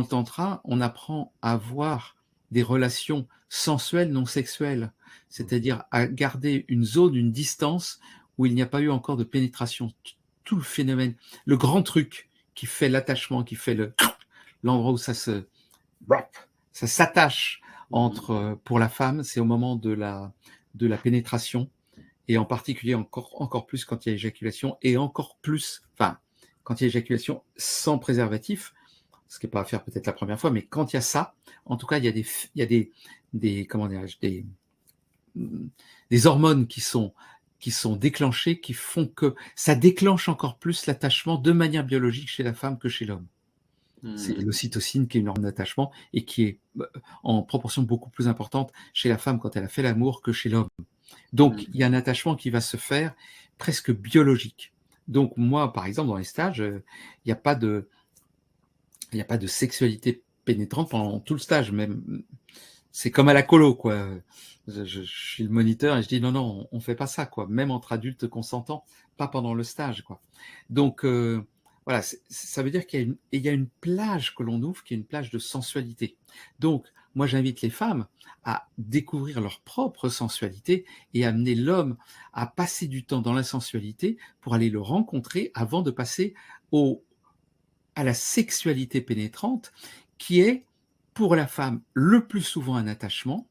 le tantra, on apprend à avoir des relations sensuelles non sexuelles, c'est-à-dire à garder une zone, une distance où il n'y a pas eu encore de pénétration. Tout le phénomène, le grand truc qui fait l'attachement, qui fait l'endroit où ça s'attache pour la femme, c'est au moment de la pénétration, et en particulier encore plus quand il y a éjaculation, et encore plus, enfin, quand il y a éjaculation sans préservatif, ce qui n'est pas à faire peut-être la première fois, mais quand il y a ça, en tout cas, il y a comment dirais-je, des hormones qui sont déclenchées, qui font que ça déclenche encore plus l'attachement de manière biologique chez la femme que chez l'homme. C'est l'ocytocine qui est une hormone d'attachement et qui est en proportion beaucoup plus importante chez la femme quand elle a fait l'amour que chez l'homme. Donc, il y a un attachement qui va se faire presque biologique. Donc, moi, par exemple, dans les stages, il n'y a pas de sexualité pénétrante pendant tout le stage. Même, c'est comme à la colo, quoi. Je suis le moniteur et je dis non, on fait pas ça, quoi. Même entre adultes consentants, pas pendant le stage, quoi. Donc, voilà, ça veut dire qu'il y a une plage que l'on ouvre, qui est une plage de sensualité. Donc, moi, j'invite les femmes à découvrir leur propre sensualité et amener l'homme à passer du temps dans la sensualité pour aller le rencontrer avant de passer à la sexualité pénétrante, qui est, pour la femme, le plus souvent un attachement,